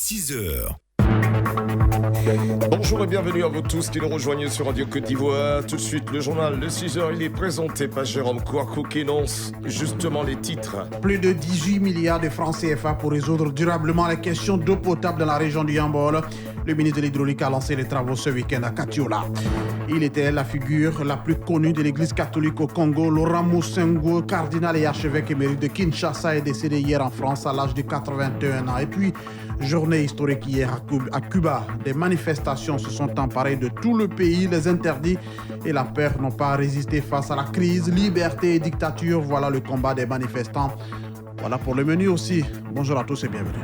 6h. Bonjour et bienvenue à vous tous qui nous rejoignent sur Radio Côte d'Ivoire. Tout de suite, le journal de 6h, il est présenté par Jérôme Kouakou qui énonce justement les titres. Plus de 18 milliards de francs CFA pour résoudre durablement les questions d'eau potable dans la région du Yambol. Le ministre de l'Hydraulique a lancé les travaux ce week-end à Katiola. Il était la figure la plus connue de l'église catholique au Congo. Laurent Moussengo, cardinal et archevêque émérite de Kinshasa, est décédé hier en France à l'âge de 81 ans. Et puis, journée historique hier à Cuba. Des manifestations se sont emparées de tout le pays. Les interdits et la peur n'ont pas résisté face à la crise. Liberté et dictature, voilà le combat des manifestants. Voilà pour le menu aussi. Bonjour à tous et bienvenue.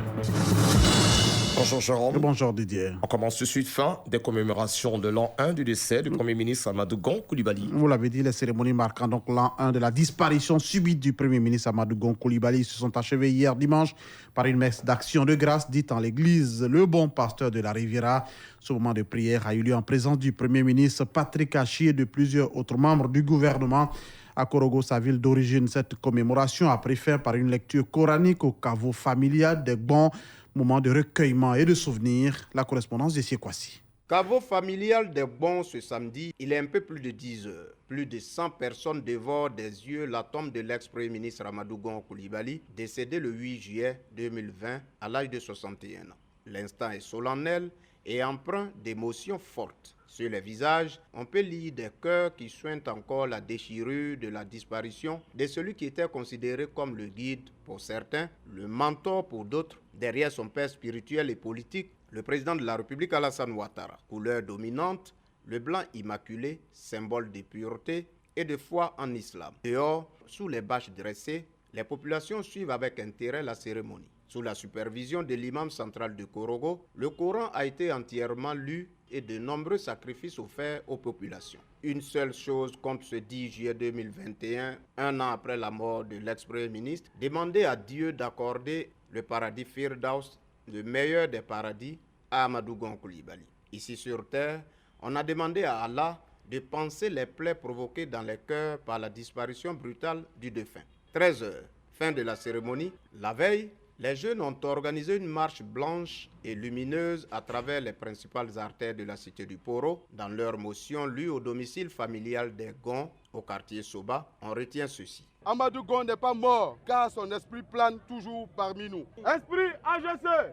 Bonjour Jérôme. Bonjour Didier. On commence tout de suite fin des commémorations de l'an 1 du décès du Premier ministre Amadou Gon Coulibaly. Vous l'avez dit, les cérémonies marquant donc l'an 1 de la disparition subite du Premier ministre Amadou Gon Coulibaly se sont achevées hier dimanche par une messe d'action de grâce dite en l'église Le Bon Pasteur de la Riviera. Ce moment de prière a eu lieu en présence du Premier ministre Patrick Achi et de plusieurs autres membres du gouvernement. À Korogo, sa ville d'origine, cette commémoration a pris fin par une lecture coranique au caveau familial des bons moments de recueillement et de souvenirs. La correspondance de Siekwasi. Caveau familial des bons ce samedi, il est un peu plus de 10 heures. Plus de 100 personnes dévorent des yeux la tombe de l'ex-premier ministre Amadou Gon Coulibaly, décédé le 8 juillet 2020 à l'âge de 61 ans. L'instant est solennel et empreint d'émotions fortes. Sur les visages, on peut lire des cœurs qui soignent encore la déchirure de la disparition de celui qui était considéré comme le guide pour certains, le mentor pour d'autres. Derrière son père spirituel et politique, le président de la République Alassane Ouattara. Couleur dominante, le blanc immaculé, symbole de pureté et de foi en islam. Dehors, sous les bâches dressées, les populations suivent avec intérêt la cérémonie. Sous la supervision de l'imam central de Korogo, le Coran a été entièrement lu et de nombreux sacrifices offerts aux populations. Une seule chose compte ce 10 juillet 2021, un an après la mort de l'ex-premier ministre, demander à Dieu d'accorder le paradis Firdaus, le meilleur des paradis, à Amadou Gon Coulibaly. Ici sur terre, on a demandé à Allah de panser les plaies provoquées dans les cœurs par la disparition brutale du défunt. 13 heures, fin de la cérémonie. La veille, les jeunes ont organisé une marche blanche et lumineuse à travers les principales artères de la cité du Poro. Dans leur motion lue au domicile familial des Gon, au quartier Soba, on retient ceci. Amadou Gon n'est pas mort, car son esprit plane toujours parmi nous. Esprit AGC.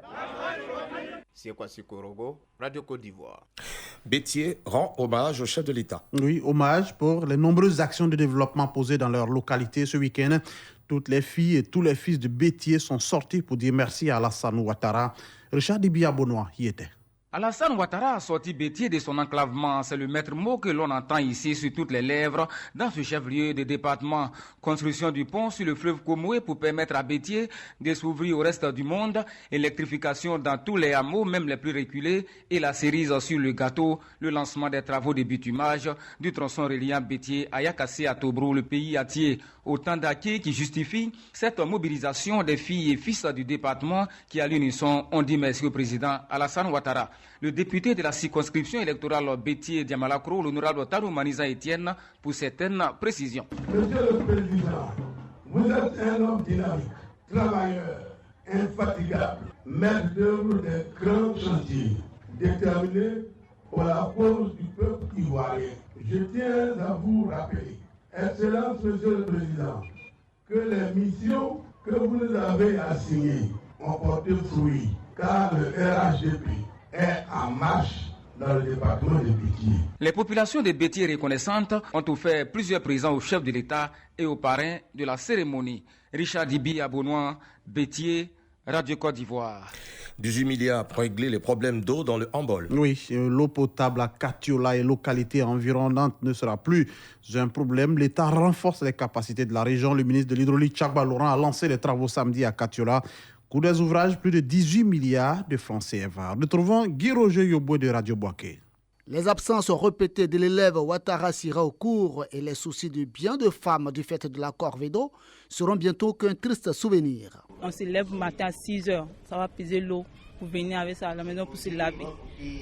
Siekwasi Korogo, Radio Côte d'Ivoire. Béthier rend hommage au chef de l'État. Oui, hommage pour les nombreuses actions de développement posées dans leur localité ce week-end. Toutes les filles et tous les fils de Béthier sont sortis pour dire merci à Alassane Ouattara. Richard Dibia Bonois y était. Alassane Ouattara a sorti Béthier de son enclavement. C'est le maître mot que l'on entend ici sur toutes les lèvres dans ce chef-lieu de département. Construction du pont sur le fleuve Komoué pour permettre à Béthier de s'ouvrir au reste du monde. Électrification dans tous les hameaux, même les plus reculés. Et la cerise sur le gâteau, le lancement des travaux de bitumage du tronçon reliant Béthier à Yakassé à Tobrou, le pays entier. Autant d'acquis qui justifient cette mobilisation des filles et fils du département qui à l'unisson ont dit merci au président Alassane Ouattara. Le député de la circonscription électorale Béthier Diamalakro, l'honorable Tarou Maniza Etienne, pour certaines précisions. Monsieur le Président, vous êtes un homme dynamique, travailleur, infatigable, maître d'œuvre des grands chantiers, déterminé pour la cause du peuple ivoirien. Je tiens à vous rappeler, Excellence Monsieur le Président, que les missions que vous nous avez assignées ont porté fruit, car le RHDP est en marche dans le département de Béthier. Les populations de Béthier reconnaissantes ont offert plusieurs présents au chef de l'État et aux parrains de la cérémonie. Richard Dibi Abonois, Béthier, Radio Côte d'Ivoire. 18 milliards pour régler les problèmes d'eau dans le Hambol. Oui, l'eau potable à Katiola et localités environnantes ne sera plus un problème. L'État renforce les capacités de la région. Le ministre de l'Hydraulique, Tchakba Laurent, a lancé les travaux samedi à Katiola. Coût des ouvrages, plus de 18 milliards de francs CFA. Retrouvons Guy Roger Yoboué de Radio Boaké. Les absences répétées de l'élève Ouattara Sira au cours et les soucis de bien de femmes du fait de la corvée d'eau seront bientôt qu'un triste souvenir. On se lève le matin à 6 heures, ça va peser l'eau pour venir avec ça à la maison pour se laver.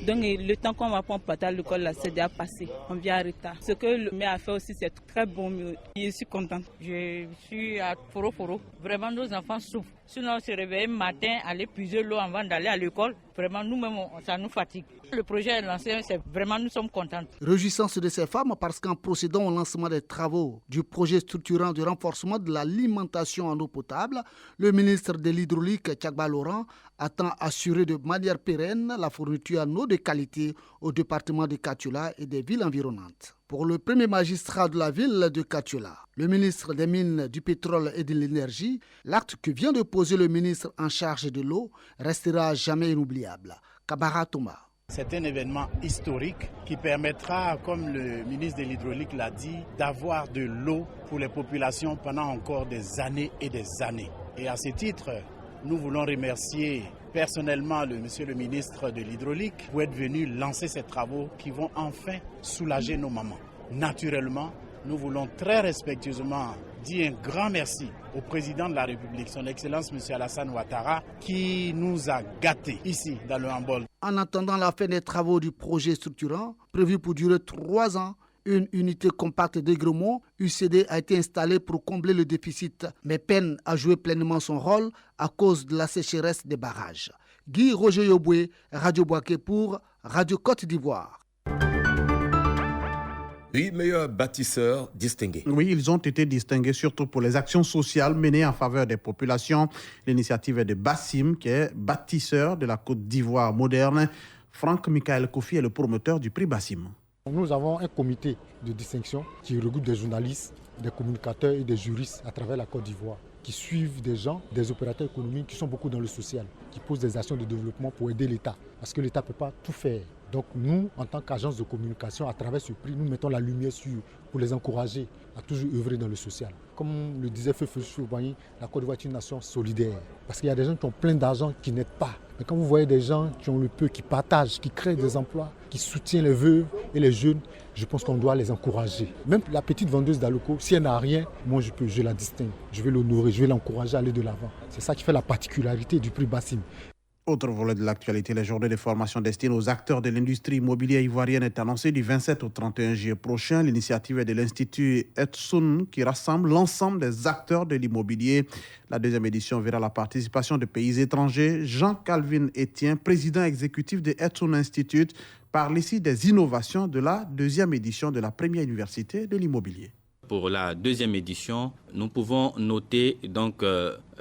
Donc le temps qu'on va prendre pour à l'école, là, c'est déjà passé. On vient en retard. Ce que le maire a fait aussi, c'est très bon. Je suis contente. Je suis à Foro. Vraiment, nos enfants souffrent. Sinon, on se réveille le matin, aller puiser l'eau avant d'aller à l'école. Vraiment, nous-mêmes, ça nous fatigue. Le projet est lancé, c'est vraiment, nous sommes contents. Réjouissance de ces femmes parce qu'en procédant au lancement des travaux du projet structurant de renforcement de l'alimentation en eau potable, le ministre de l'Hydraulique, Tchagba Laurent, attend assurer de manière pérenne la fourniture en eau de qualité au département de Katioula et des villes environnantes. Pour le premier magistrat de la ville de Katioula, le ministre des Mines, du Pétrole et de l'Énergie, l'acte que vient de poser le ministre en charge de l'eau restera à jamais inoubliable. Kabara Thomas. C'est un événement historique qui permettra, comme le ministre de l'Hydraulique l'a dit, d'avoir de l'eau pour les populations pendant encore des années et des années. Et à ce titre, nous voulons remercier personnellement monsieur le ministre de l'Hydraulique pour être venu lancer ces travaux qui vont enfin soulager nos mamans. Naturellement, nous voulons très respectueusement dire un grand merci au président de la République, son Excellence M. Alassane Ouattara, qui nous a gâtés ici dans le Hambol. En attendant la fin des travaux du projet structurant, prévu pour durer 3 ans, une unité compacte d'Aigremont, UCD, a été installée pour combler le déficit, mais peine à jouer pleinement son rôle à cause de la sécheresse des barrages. Guy Roger Yoboué, Radio Boaké pour Radio Côte d'Ivoire. 8 meilleurs bâtisseurs distingués. Oui, ils ont été distingués surtout pour les actions sociales menées en faveur des populations. L'initiative est de Bassim, qui est bâtisseur de la Côte d'Ivoire moderne. Franck Michael Kofi est le promoteur du prix Bassim. Nous avons un comité de distinction qui regroupe des journalistes, des communicateurs et des juristes à travers la Côte d'Ivoire qui suivent des gens, des opérateurs économiques qui sont beaucoup dans le social, qui posent des actions de développement pour aider l'État. Parce que l'État ne peut pas tout faire. Donc nous, en tant qu'agence de communication, à travers ce prix, nous mettons la lumière sur pour les encourager à toujours œuvrer dans le social. Comme le disait Feufeu Chouboigny, la Côte d'Ivoire est une nation solidaire. Parce qu'il y a des gens qui ont plein d'argent qui n'aident pas. Mais quand vous voyez des gens qui ont le peu, qui partagent, qui créent des emplois, qui soutiennent les veuves et les jeunes, je pense qu'on doit les encourager. Même la petite vendeuse d'Aloko, si elle n'a rien, moi je la distingue. Je vais l'honorer, je vais l'encourager à aller de l'avant. C'est ça qui fait la particularité du prix Bassim. Autre volet de l'actualité, les journées de formation destinées aux acteurs de l'industrie immobilière ivoirienne est annoncée du 27 au 31 juillet prochain. L'initiative est de l'Institut Etsun qui rassemble l'ensemble des acteurs de l'immobilier. La deuxième édition verra la participation de pays étrangers. Jean-Calvin Etienne, président exécutif de Etsun Institute, parle ici des innovations de la deuxième édition de la première université de l'immobilier. Pour la deuxième édition, nous pouvons noter donc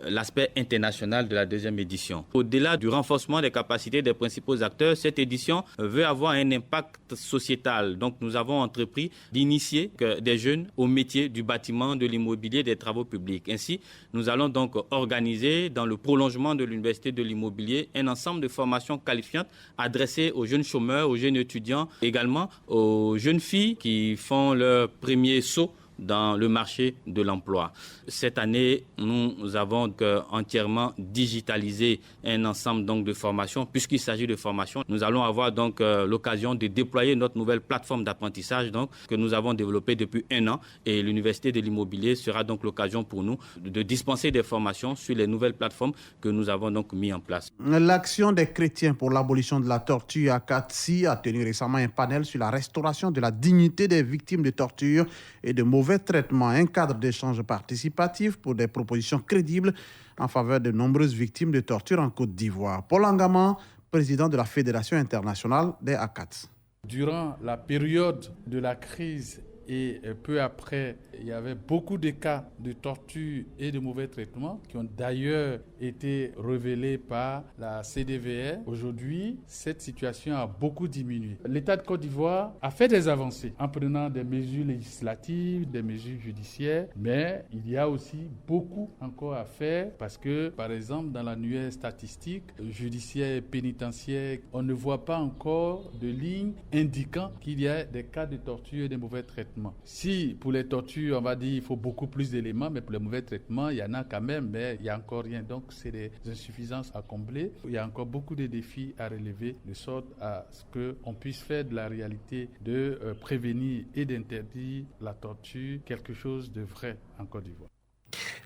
l'aspect international de la deuxième édition. Au-delà du renforcement des capacités des principaux acteurs, cette édition veut avoir un impact sociétal. Donc nous avons entrepris d'initier des jeunes au métier du bâtiment, de l'immobilier, des travaux publics. Ainsi, nous allons donc organiser dans le prolongement de l'université de l'immobilier un ensemble de formations qualifiantes adressées aux jeunes chômeurs, aux jeunes étudiants, également aux jeunes filles qui font leur premier saut dans le marché de l'emploi. Cette année, nous avons entièrement digitalisé un ensemble donc de formations. Puisqu'il s'agit de formations, nous allons avoir donc l'occasion de déployer notre nouvelle plateforme d'apprentissage donc, que nous avons développée depuis 1 an. Et l'Université de l'immobilier sera donc l'occasion pour nous de dispenser des formations sur les nouvelles plateformes que nous avons donc mis en place. L'Action des chrétiens pour l'abolition de la torture à Katsi a tenu récemment un panel sur la restauration de la dignité des victimes de torture et de mauvais traitements, un cadre d'échange participatif pour des propositions crédibles en faveur de nombreuses victimes de torture en Côte d'Ivoire. Paul Angaman, président de la Fédération internationale des ACAT. Durant la période de la crise et peu après, il y avait beaucoup de cas de torture et de mauvais traitements qui ont d'ailleurs été révélés par la CDVR. Aujourd'hui, cette situation a beaucoup diminué. L'État de Côte d'Ivoire a fait des avancées en prenant des mesures législatives, des mesures judiciaires, mais il y a aussi beaucoup encore à faire parce que, par exemple, dans l'annuaire statistique judiciaire et pénitentiaire, on ne voit pas encore de ligne indiquant qu'il y a des cas de torture et de mauvais traitements. Si pour les tortures, on va dire il faut beaucoup plus d'éléments, mais pour les mauvais traitements, il y en a quand même, mais il n'y a encore rien. Donc, c'est des insuffisances à combler. Il y a encore beaucoup de défis à relever, de sorte à ce qu'on puisse faire de la réalité de prévenir et d'interdire la torture quelque chose de vrai en Côte d'Ivoire.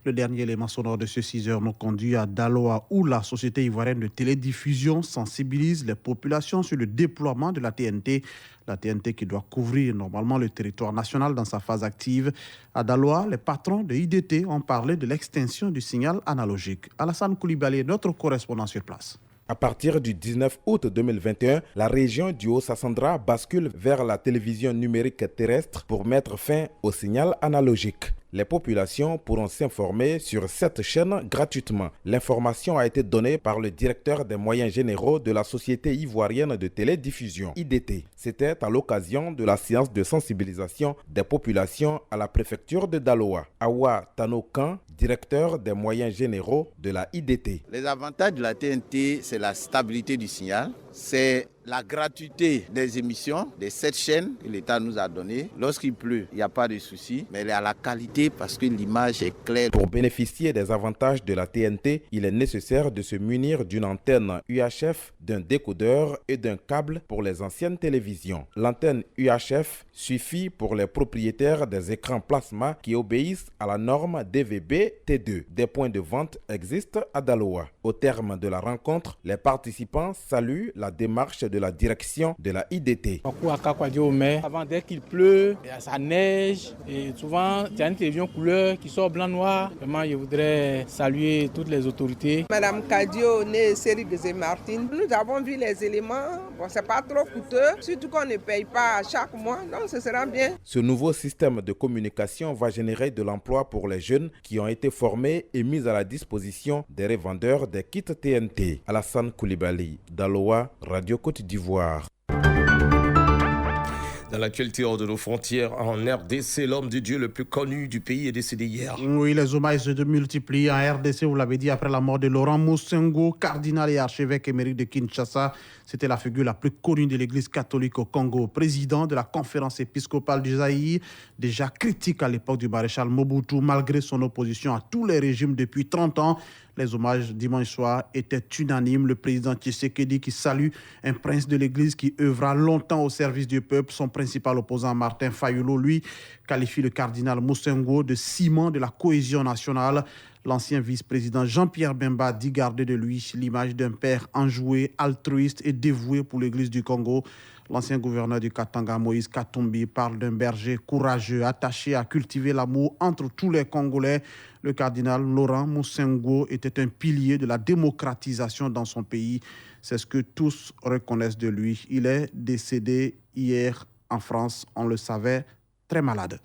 Le dernier élément sonore de ce 6h nous conduit à Daloa, où la société ivoirienne de télédiffusion sensibilise les populations sur le déploiement de la TNT. La TNT qui doit couvrir normalement le territoire national dans sa phase active. À Daloa, les patrons de IDT ont parlé de l'extinction du signal analogique. Alassane Koulibaly est notre correspondant sur place. À partir du 19 août 2021, la région du Haut-Sassandra bascule vers la télévision numérique terrestre pour mettre fin au signal analogique. Les populations pourront s'informer sur cette chaîne gratuitement. L'information a été donnée par le directeur des moyens généraux de la Société ivoirienne de télédiffusion, IDT. C'était à l'occasion de la séance de sensibilisation des populations à la préfecture de Daloa. Awa Tanokan, directeur des moyens généraux de la IDT. Les avantages de la TNT, c'est la stabilité du signal, c'est la gratuité des émissions de cette chaîne que l'État nous a donnée. Lorsqu'il pleut, il n'y a pas de souci, mais il y a la qualité parce que l'image est claire. Pour bénéficier des avantages de la TNT, il est nécessaire de se munir d'une antenne UHF, d'un décodeur et d'un câble pour les anciennes télévisions. L'antenne UHF suffit pour les propriétaires des écrans plasma qui obéissent à la norme DVB-T2. Des points de vente existent à Daloa. Au terme de la rencontre, les participants saluent la démarche de la direction de la IDT. Avant, dès qu'il pleut, ça neige et souvent il y a une télévision couleur qui sort blanc-noir. Vraiment, je voudrais saluer toutes les autorités. Madame Kadio, née Série Martin, nous avons vu les éléments. Bon, c'est pas trop coûteux, surtout qu'on ne paye pas chaque mois, donc ce sera bien. Ce nouveau système de communication va générer de l'emploi pour les jeunes qui ont été formés et mis à la disposition des revendeurs des kits TNT. Alassane Koulibaly, Daloa, Radio Côte d'Ivoire. Dans l'actualité hors de nos frontières, en RDC, l'homme de Dieu le plus connu du pays est décédé hier. Oui, les hommages se multiplient en RDC, vous l'avez dit, après la mort de Laurent Moussengo, cardinal et archevêque émérite de Kinshasa. C'était la figure la plus connue de l'Église catholique au Congo, président de la conférence épiscopale du Zaïre, déjà critique à l'époque du maréchal Mobutu, malgré son opposition à tous les régimes depuis 30 ans. Les hommages dimanche soir étaient unanimes. Le président Tshisekedi qui salue un prince de l'Église qui œuvra longtemps au service du peuple. Son principal opposant Martin Fayulu, lui, qualifie le cardinal Moussengo de ciment de la cohésion nationale. L'ancien vice-président Jean-Pierre Bemba dit garder de lui l'image d'un père enjoué, altruiste et dévoué pour l'Église du Congo. L'ancien gouverneur du Katanga, Moïse Katumbi, parle d'un berger courageux, attaché à cultiver l'amour entre tous les Congolais. Le cardinal Laurent Moussengo était un pilier de la démocratisation dans son pays. C'est ce que tous reconnaissent de lui. Il est décédé hier en France, on le savait, très malade.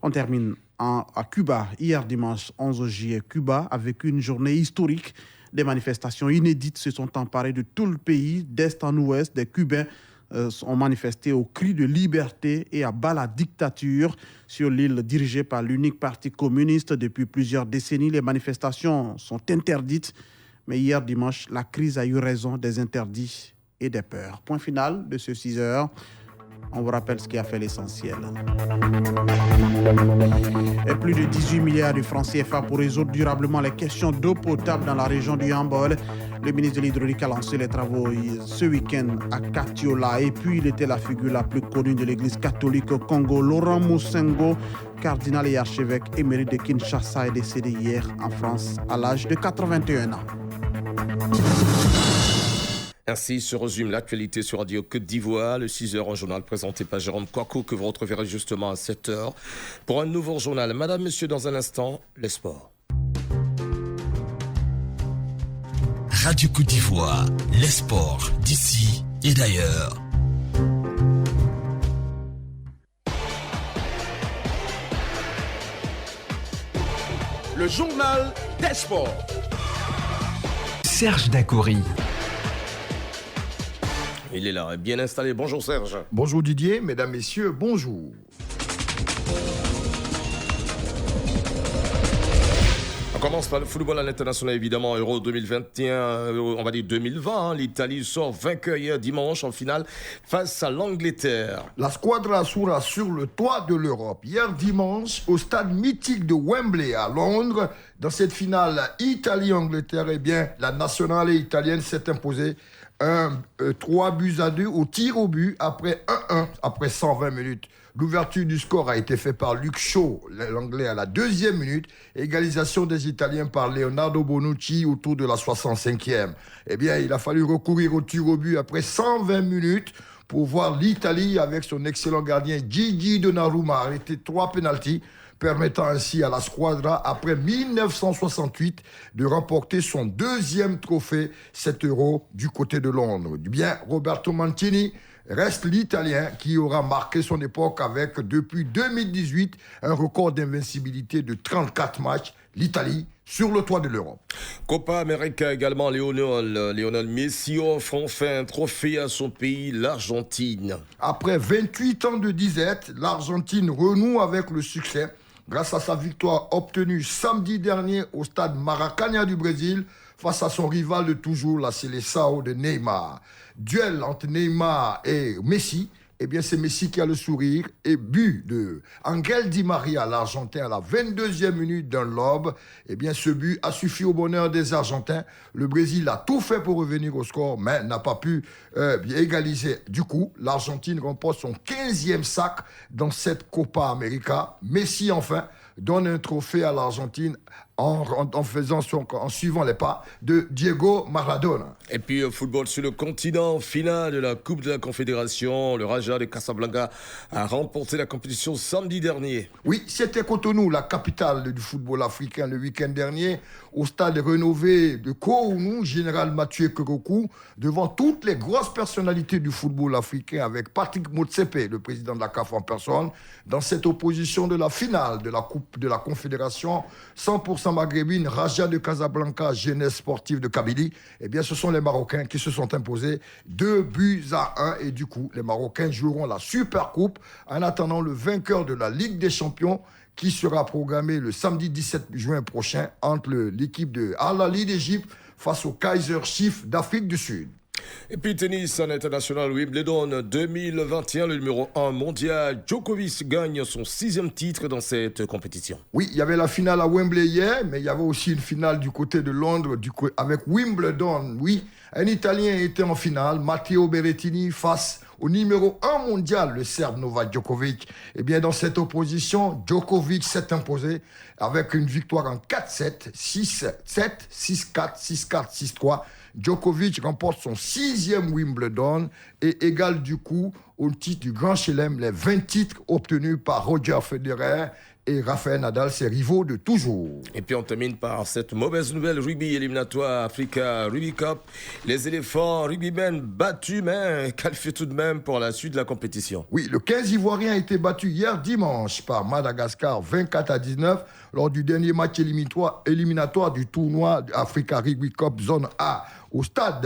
On termine à Cuba. Hier dimanche 11 juillet, Cuba a vécu une journée historique. Des manifestations inédites se sont emparées de tout le pays, d'est en ouest. Des Cubains ont manifesté au cri de liberté et à bas la dictature. Sur l'île dirigée par l'unique parti communiste depuis plusieurs décennies, les manifestations sont interdites. Mais hier dimanche, la crise a eu raison des interdits et des peurs. Point final de ce 6h. On vous rappelle ce qui a fait l'essentiel. Et plus de 18 milliards de francs CFA pour résoudre durablement les questions d'eau potable dans la région du Yambol. Le ministre de l'Hydraulique a lancé les travaux ce week-end à Katiola. Et puis, il était la figure la plus connue de l'église catholique au Congo. Laurent Moussengo, cardinal et archevêque émérite de Kinshasa, est décédé hier en France à l'âge de 81 ans. Ainsi se résume l'actualité sur Radio Côte d'Ivoire. Le 6h, un journal présenté par Jérôme Kouakou que vous retrouverez justement à 7h pour un nouveau journal. Madame, Monsieur, dans un instant, le sport. Radio Côte d'Ivoire, les sports d'ici et d'ailleurs. Le journal des sports. Serge Dacoury. Il est là, bien installé. Bonjour Serge. Bonjour Didier, mesdames, messieurs, bonjour. On commence par le football à l'international, évidemment, Euro 2021, on va dire 2020. L'Italie sort vainqueur hier dimanche en finale face à l'Angleterre. La squadra azzurra sur le toit de l'Europe hier dimanche au stade mythique de Wembley à Londres. Dans cette finale Italie-Angleterre, eh bien, la nationale italienne s'est imposée 3-2 au tir au but après 1-1 après 120 minutes. L'ouverture du score a été faite par Luke Shaw, l'anglais, à la 2e minute. Égalisation des Italiens par Leonardo Bonucci autour de la 65e. Eh bien, il a fallu recourir au tir au but après 120 minutes pour voir l'Italie, avec son excellent gardien Gigi Donnarumma, arrêter 3 pénaltys, permettant ainsi à la Squadra, après 1968, de remporter son 2e trophée, 7 euros, du côté de Londres. Bien, Roberto Mancini reste l'Italien qui aura marqué son époque avec, depuis 2018, un record d'invincibilité de 34 matchs. L'Italie sur le toit de l'Europe. Copa América également, Lionel Messi offre enfin un trophée à son pays, l'Argentine. Après 28 ans de disette, l'Argentine renoue avec le succès grâce à sa victoire obtenue samedi dernier au stade Maracanã du Brésil face à son rival de toujours, la Seleção de Neymar. Duel entre Neymar et Messi. Eh bien, c'est Messi qui a le sourire et but de Angel Di Maria, l'Argentin, à la 22e minute d'un lob. Eh bien, ce but a suffi au bonheur des Argentins. Le Brésil a tout fait pour revenir au score, mais n'a pas pu égaliser. Du coup, l'Argentine remporte son 15e sac dans cette Copa América. Messi, enfin, donne un trophée à l'Argentine en suivant les pas de Diego Maradona. Et puis football sur le continent, finale de la Coupe de la Confédération. Le Raja de Casablanca a remporté la compétition samedi dernier. Oui, c'était Cotonou, la capitale du football africain, le week-end dernier, au stade rénové de Kounou, Général Mathieu Kerokou, devant toutes les grosses personnalités du football africain, avec Patrick Motsepe, le président de la CAF en personne, dans cette opposition de la finale de la Coupe de la Confédération, 100% maghrébine, Raja de Casablanca, jeunesse sportive de Kabylie. Eh bien, ce sont les Marocains qui se sont imposés 2-1. Et du coup, les Marocains joueront la Super Coupe en attendant le vainqueur de la Ligue des Champions qui sera programmé le samedi 17 juin prochain entre l'équipe de Al Ahly d'Égypte face au Kaiser Chiefs d'Afrique du Sud. Et puis tennis en international, Wimbledon 2021, le numéro 1 mondial, Djokovic gagne son 6e titre dans cette compétition. Oui, il y avait la finale à Wembley hier, mais il y avait aussi une finale du côté de Londres avec Wimbledon. Oui, un Italien était en finale, Matteo Berrettini, face au numéro 1 mondial, le Serbe Novak Djokovic. Eh bien, dans cette opposition, Djokovic s'est imposé avec une victoire en 4-7, 6-7, 6-4, 6-4, 6-3. Djokovic remporte son 6e Wimbledon et égale du coup au titre du Grand Chelem les 20 titres obtenus par Roger Federer et Rafael Nadal, ses rivaux de toujours. Et puis on termine par cette mauvaise nouvelle, rugby éliminatoire Africa Rugby Cup. Les éléphants rugbymen battus, mais qualifiés tout de même pour la suite de la compétition. Oui, le 15 Ivoirien a été battu hier dimanche par Madagascar 24-19 lors du dernier match éliminatoire du tournoi Africa Rugby Cup Zone A. Au stade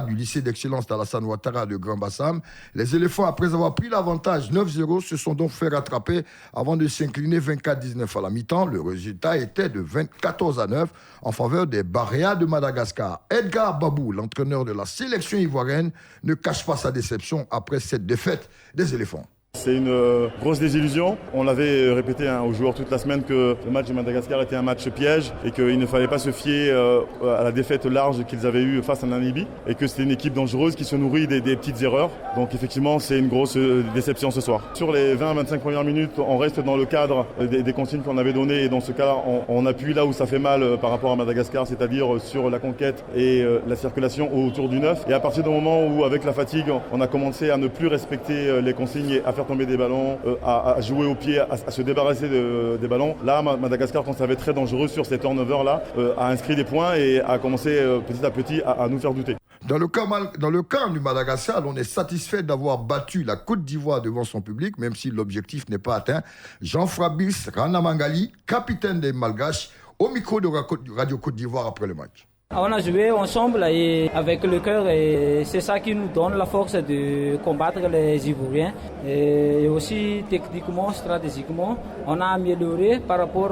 du lycée d'excellence d'Alassane Ouattara de Grand Bassam, les éléphants, après avoir pris l'avantage 9-0, se sont donc fait rattraper avant de s'incliner 24-19 à la mi-temps. Le résultat était de 14-9 en faveur des Baréas de Madagascar. Edgar Babou, l'entraîneur de la sélection ivoirienne, ne cache pas sa déception après cette défaite des éléphants. C'est une grosse désillusion. On l'avait répété aux joueurs toute la semaine que le match de Madagascar était un match piège et qu'il ne fallait pas se fier à la défaite large qu'ils avaient eue face à la Namibie et que c'était une équipe dangereuse qui se nourrit des petites erreurs. Donc effectivement, c'est une grosse déception ce soir. Sur les 20-25 premières minutes, on reste dans le cadre des consignes qu'on avait données et dans ce cas, on appuie là où ça fait mal par rapport à Madagascar, c'est-à-dire sur la conquête et la circulation autour du 9. Et à partir du moment où, avec la fatigue, on a commencé à ne plus respecter les consignes et à faire tomber des ballons, à jouer au pied, à se débarrasser des ballons. Là, Madagascar, quand ça avait très dangereux sur ces turnovers-là, a inscrit des points et a commencé petit à petit à nous faire douter. Dans le cas du Madagascar, on est satisfait d'avoir battu la Côte d'Ivoire devant son public, même si l'objectif n'est pas atteint. Jean-Fabrice Ranamangali, capitaine des Malgaches, au micro de Radio Côte d'Ivoire après le match. On a joué ensemble et avec le cœur et c'est ça qui nous donne la force de combattre les Ivoiriens. Et aussi techniquement, stratégiquement, on a amélioré par rapport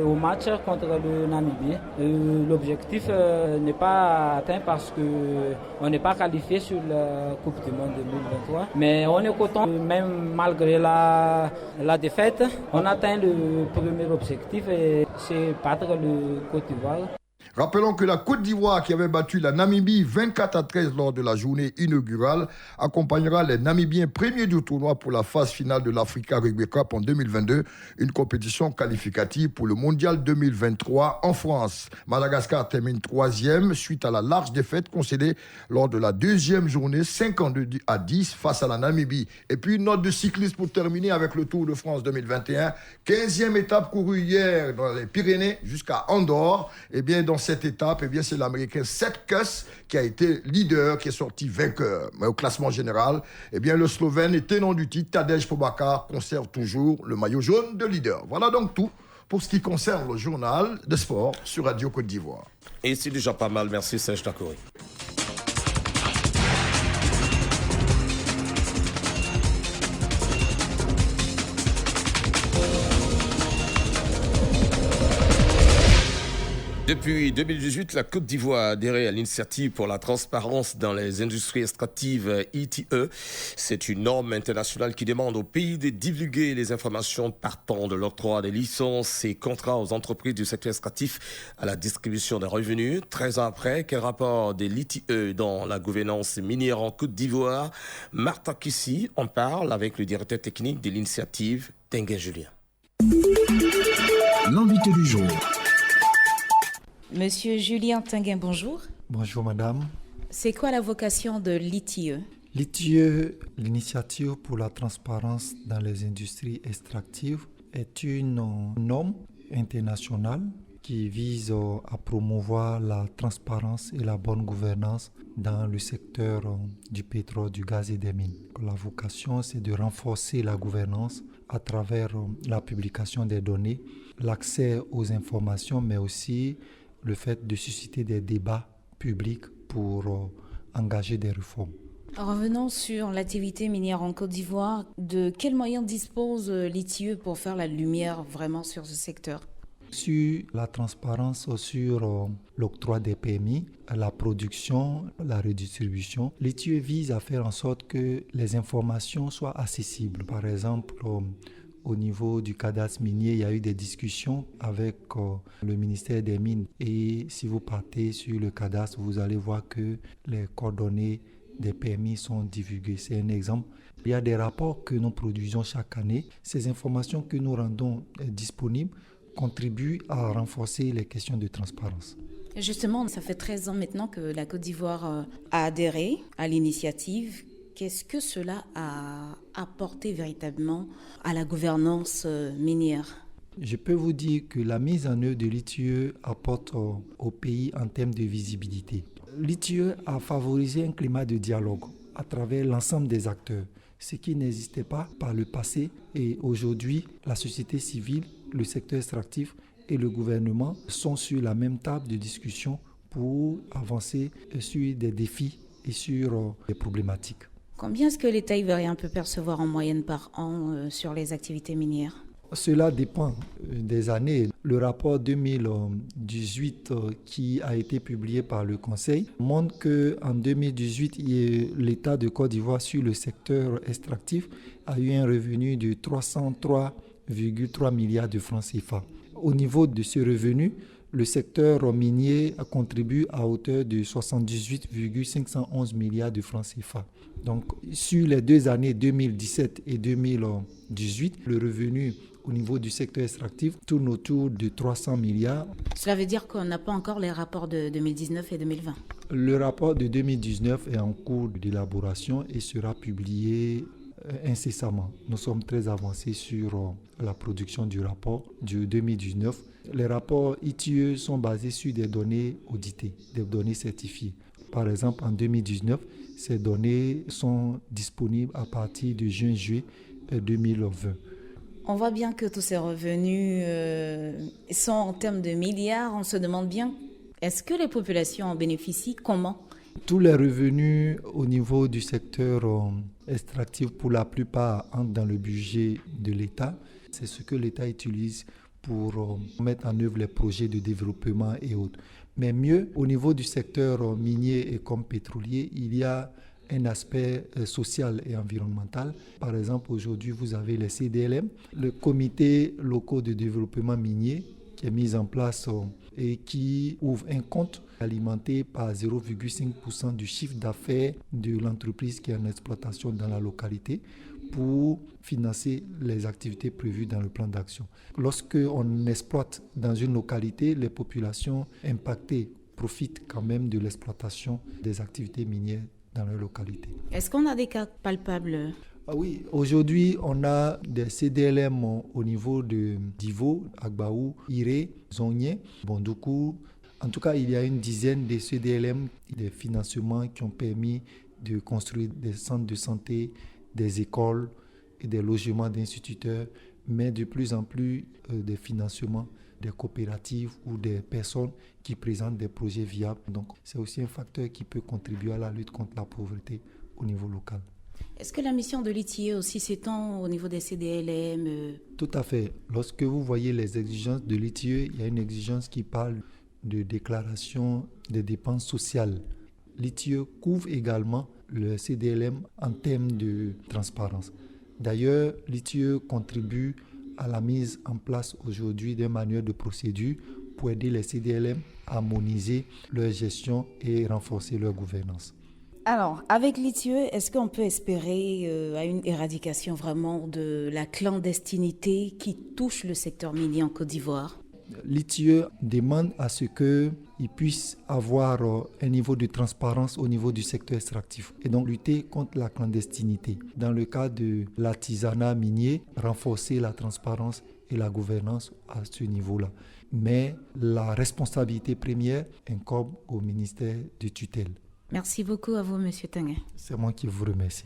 au match contre le Namibie. L'objectif n'est pas atteint parce qu'on n'est pas qualifié sur la Coupe du Monde 2023. Mais on est content, même malgré la défaite, on atteint le premier objectif et c'est battre le Côte d'Ivoire. Rappelons que la Côte d'Ivoire, qui avait battu la Namibie 24-13 lors de la journée inaugurale, accompagnera les Namibiens premiers du tournoi pour la phase finale de l'Africa Rugby Cup en 2022, une compétition qualificative pour le Mondial 2023 en France. Madagascar termine 3e suite à la large défaite concédée lors de la deuxième journée 52-10 face à la Namibie. Et puis une note de cycliste pour terminer avec le Tour de France 2021. 15e étape courue hier dans les Pyrénées jusqu'à Andorre. Et bien dans cette étape, c'est l'Américain Sepp Kuss qui a été leader, qui est sorti vainqueur. Mais au classement général, le Slovène et tenant du titre, Tadej Pogačar, conserve toujours le maillot jaune de leader. Voilà donc tout pour ce qui concerne le journal de sport sur Radio Côte d'Ivoire. Et c'est déjà pas mal, merci Serge Takori. Depuis 2018, la Côte d'Ivoire a adhéré à l'initiative pour la transparence dans les industries extractives ITE. C'est une norme internationale qui demande au pays de divulguer les informations partant de l'octroi des licences et contrats aux entreprises du secteur extractif à la distribution des revenus. 13 ans après, quel rapport de l'ITE dans la gouvernance minière en Côte d'Ivoire? Martha Kissi en parle avec le directeur technique de l'initiative, Tengue Julien. L'invité du jour. Monsieur Julien Tinguin, bonjour. Bonjour madame. C'est quoi la vocation de l'ITIE? L'ITIE, l'initiative pour la transparence dans les industries extractives, est une norme internationale qui vise à promouvoir la transparence et la bonne gouvernance dans le secteur du pétrole, du gaz et des mines. La vocation, c'est de renforcer la gouvernance à travers la publication des données, l'accès aux informations, mais aussi le fait de susciter des débats publics pour engager des réformes. Revenons sur l'activité minière en Côte d'Ivoire. De quels moyens dispose l'ITIE pour faire la lumière vraiment sur ce secteur? Sur la transparence, sur l'octroi des permis, la production, la redistribution, l'ITIE vise à faire en sorte que les informations soient accessibles. Par exemple, au niveau du cadastre minier, il y a eu des discussions avec le ministère des Mines. Et si vous partez sur le cadastre, vous allez voir que les coordonnées des permis sont divulguées. C'est un exemple. Il y a des rapports que nous produisons chaque année. Ces informations que nous rendons disponibles contribuent à renforcer les questions de transparence. Justement, ça fait 13 ans maintenant que la Côte d'Ivoire a adhéré à l'initiative. Qu'est-ce que cela a apporté véritablement à la gouvernance minière? Je peux vous dire que la mise en œuvre de l'ITIE apporte au pays en termes de visibilité. L'ITIE a favorisé un climat de dialogue à travers l'ensemble des acteurs, ce qui n'existait pas par le passé. Et aujourd'hui, la société civile, le secteur extractif et le gouvernement sont sur la même table de discussion pour avancer sur des défis et sur des problématiques. Combien est-ce que l'État ivoirien peut percevoir en moyenne par an sur les activités minières? Cela dépend des années. Le rapport 2018 qui a été publié par le Conseil montre qu'en 2018, l'État de Côte d'Ivoire sur le secteur extractif a eu un revenu de 303,3 milliards de francs CFA. Au niveau de ce revenu, le secteur minier contribue à hauteur de 78,511 milliards de francs CFA. Donc, sur les 2 années 2017 et 2018, le revenu au niveau du secteur extractif tourne autour de 300 milliards. Cela veut dire qu'on n'a pas encore les rapports de 2019 et 2020? Le rapport de 2019 est en cours d'élaboration et sera publié incessamment. Nous sommes très avancés sur la production du rapport de 2019. Les rapports ITIE sont basés sur des données auditées, des données certifiées. Par exemple, en 2019, ces données sont disponibles à partir de juin-juillet 2020. On voit bien que tous ces revenus sont en termes de milliards. On se demande bien, est-ce que les populations en bénéficient? Comment? Tous les revenus au niveau du secteur extractif, pour la plupart, entrent dans le budget de l'État. C'est ce que l'État utilise pour mettre en œuvre les projets de développement et autres. Mais mieux, au niveau du secteur minier et comme pétrolier, il y a un aspect social et environnemental. Par exemple, aujourd'hui, vous avez les CDLM, le comité locaux de développement minier, qui est mise en place et qui ouvre un compte alimenté par 0,5% du chiffre d'affaires de l'entreprise qui est en exploitation dans la localité pour financer les activités prévues dans le plan d'action. Lorsque on exploite dans une localité, les populations impactées profitent quand même de l'exploitation des activités minières dans leur localité. Est-ce qu'on a des cas palpables ? Oui, aujourd'hui, on a des CDLM au niveau de Divo, Agbaou, Iré, Zongné, Bondoukou. En tout cas, il y a une dizaine de CDLM, des financements qui ont permis de construire des centres de santé, des écoles et des logements d'instituteurs, mais de plus en plus des financements des coopératives ou des personnes qui présentent des projets viables. Donc, c'est aussi un facteur qui peut contribuer à la lutte contre la pauvreté au niveau local. Est-ce que la mission de l'ITIE aussi s'étend au niveau des CDLM ? Tout à fait. Lorsque vous voyez les exigences de l'ITIE, il y a une exigence qui parle de déclaration des dépenses sociales. L'ITIE couvre également le CDLM en termes de transparence. D'ailleurs, l'ITIE contribue à la mise en place aujourd'hui d'un manuel de procédure pour aider les CDLM à harmoniser leur gestion et renforcer leur gouvernance. Alors, avec l'ITIE, est-ce qu'on peut espérer à une éradication vraiment de la clandestinité qui touche le secteur minier en Côte d'Ivoire ? L'ITIE demande à ce qu'il puisse avoir un niveau de transparence au niveau du secteur extractif et donc lutter contre la clandestinité. Dans le cas de l'artisanat minier, renforcer la transparence et la gouvernance à ce niveau-là. Mais la responsabilité première incombe au ministère de tutelle. Merci beaucoup à vous, M. Tanguay. C'est moi qui vous remercie.